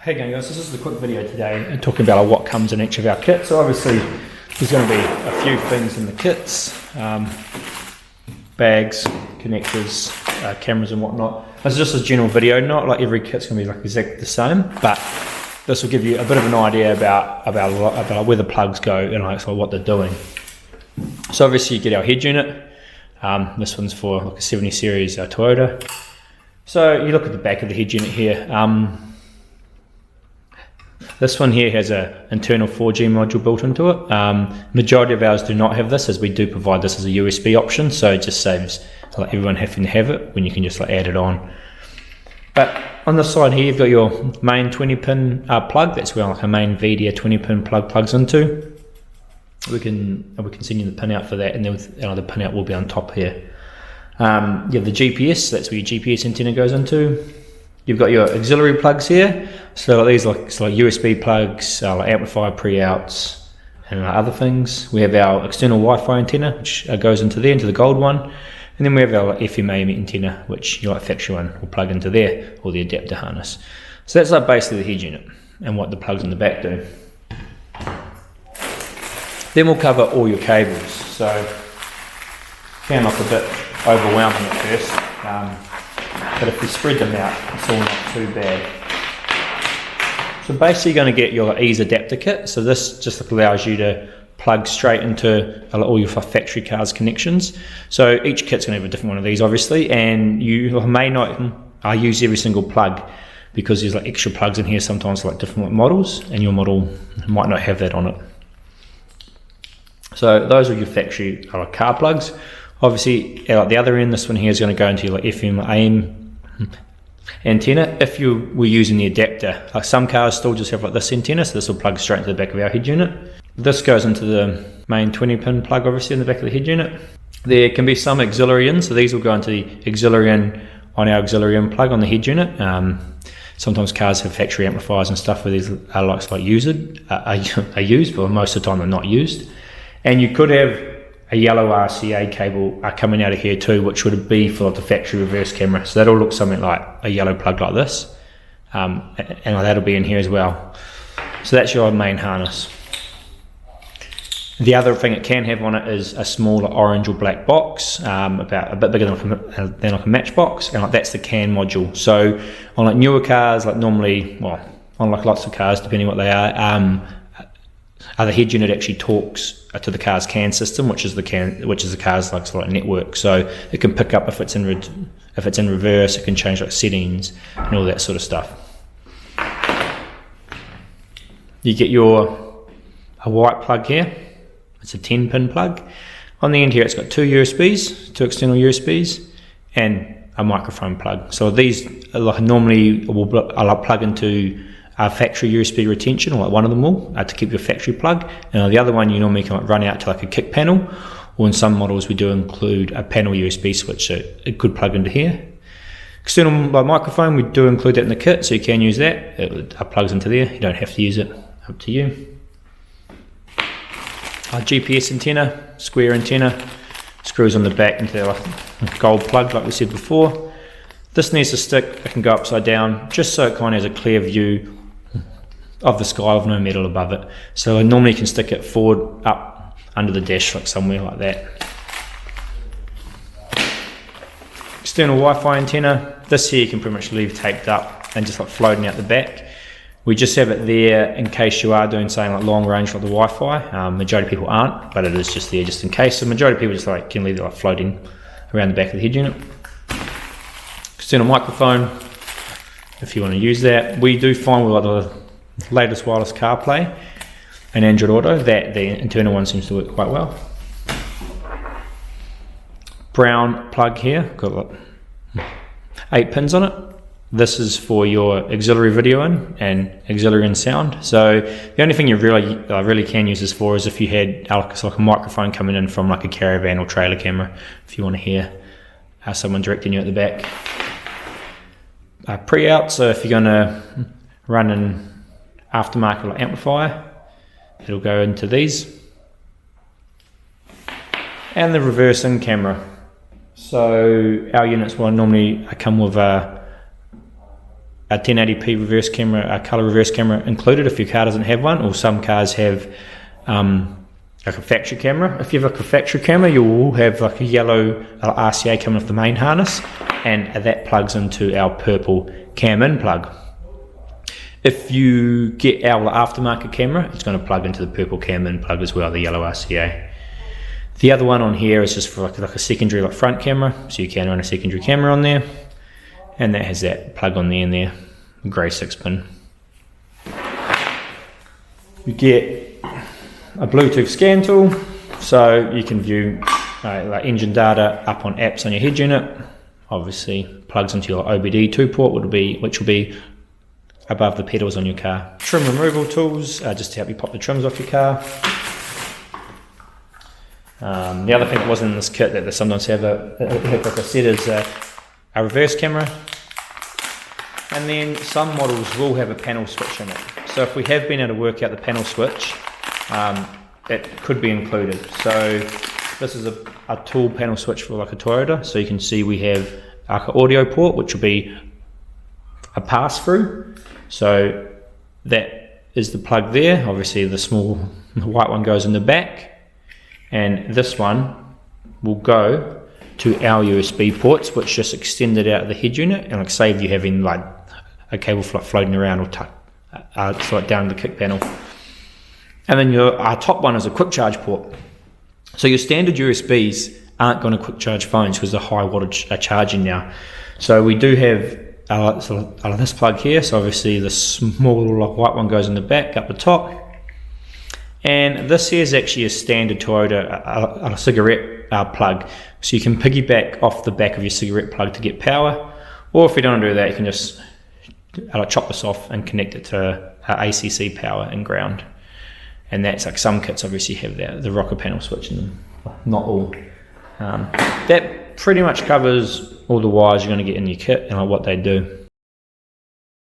Hey again guys, this is the quick video today talking about what comes in each of our kits. So obviously there's going to be a few things in the kits, bags, connectors, cameras and whatnot. This is just a general video, not like every kit's going to be like exactly the same, but this will give you a bit of an idea about where the plugs go and like what they're doing. So obviously you get our head unit. This one's for like a 70 series Toyota. So you look at the back of the head unit here. This one here has an internal 4G module built into it. Majority of ours do not have this, as we do provide this as a USB option, so it just saves like everyone having to have it when you can just like add it on. But on the side here you've got your main 20-pin plug. That's where like a main Vhedia 20-pin plug plugs into. We can send you the pin out for that, and then the pin out will be on top here. You have the GPS, that's where your GPS antenna goes into. You've got your auxiliary plugs here, so these like USB plugs, like amplifier pre-outs and other things. We have our external Wi-Fi antenna, which goes into there, into the gold one, and then we have our FM/AM antenna, which your factory one will plug into there, or the adapter harness. So that's like basically the head unit and what the plugs in the back do. Then we'll cover all your cables. So can look a bit overwhelming at first. But if we spread them out, it's all not too bad. So basically you're going to get your ease adapter kit. So this just allows you to plug straight into all your factory cars connections. So each kit's going to have a different one of these obviously, and you may not use every single plug because there's like extra plugs in here sometimes, like different models, and your model might not have that on it. So those are your factory car plugs. Obviously, at the other end, this one here is going to go into your like FM/AM antenna. If you were using the adapter, like some cars still just have like this antenna, so this will plug straight into the back of our head unit. This goes into the main 20-pin plug, obviously, in the back of the head unit. There can be some auxiliary in, so these will go into the auxiliary in on our auxiliary in plug on the head unit. Sometimes cars have factory amplifiers and stuff where these are like used, but most of the time they're not used. And you could have a yellow RCA cable coming out of here too, which would be for like the factory reverse camera. So that'll look something like a yellow plug like this, and that'll be in here as well. So that's your main harness. The other thing it can have on it is a smaller orange or black box, about a bit bigger than like a matchbox, and like that's the CAN module. So on like newer cars, like normally, well, on like lots of cars, depending what they are, the head unit actually talks to the car's CAN system, which is the car's like sort of network. So it can pick up if it's in reverse. It can change like settings and all that sort of stuff. You get a white plug here. It's a 10-pin plug. On the end here, it's got two external USBs, and a microphone plug. So these like normally will plug into factory USB retention, or like one of them will, to keep your factory plug, and the other one you normally can run out to like a kick panel, or in some models we do include a panel USB switch, so it could plug into here. External microphone, we do include that in the kit, so you can use that. It plugs into there, you don't have to use it, up to you. Our GPS antenna, square antenna, screws on the back into the gold plug like we said before. This needs to stick, it can go upside down, just so it kind of has a clear view of the sky with no metal above it. So normally you can stick it forward up under the dash, like somewhere like that. External Wi-Fi antenna. This here you can pretty much leave taped up and just like floating out the back. We just have it there in case you are doing something like long range like the Wi-Fi. Majority of people aren't, but it is just there just in case. So majority of people just like can leave it like floating around the back of the head unit. External microphone, if you want to use that. We do find with the latest wireless CarPlay and Android Auto that the internal one seems to work quite well. Brown plug here, got like 8 pins on it. This is for your auxiliary video in and auxiliary in sound. So the only thing you really can use this for is if you had like a microphone coming in from like a caravan or trailer camera, if you want to hear someone directing you at the back. Pre-out, so if you're going to run an aftermarket amplifier, it'll go into these. And the reversing camera. So our units will normally come with a a 1080p reverse camera, a colour reverse camera included if your car doesn't have one, or some cars have like a factory camera. If you have like a factory camera, you will have like a yellow RCA coming off the main harness, and that plugs into our purple cam in plug. If you get our aftermarket camera, it's going to plug into the purple cam in plug as well, the yellow RCA. The other one on here is just for like a secondary like front camera, so you can run a secondary camera on there, and that has that plug on the end there, grey 6-pin. You get a Bluetooth scan tool, so you can view like engine data up on apps on your head unit. Obviously plugs into your OBD2 port, which will be above the pedals on your car. Trim removal tools, just to help you pop the trims off your car. The other thing that wasn't in this kit that they sometimes have, like I said, is a reverse camera. And then some models will have a panel switch in it. So if we have been able to work out the panel switch, it could be included. So this is a tool panel switch for like a Toyota. So you can see we have like an audio port, which will be a pass-through. So that is the plug there. Obviously the white one goes in the back. And this one will go to our USB ports, which just extend it out of the head unit and like save you having like a cable floating around or slide down the kick panel. And then our top one is a quick charge port. So your standard USBs aren't going to quick charge phones because the high wattage are charging now. So we do have this plug here. So obviously the small little white one goes in the back up the top. And this here is actually a standard Toyota a cigarette plug. So you can piggyback off the back of your cigarette plug to get power. Or if you don't want to do that, you can just chop this off and connect it to ACC power and ground. And that's like some kits obviously have the rocker panel switch in them, not all. That pretty much covers all the wires you're going to get in your kit and what they do.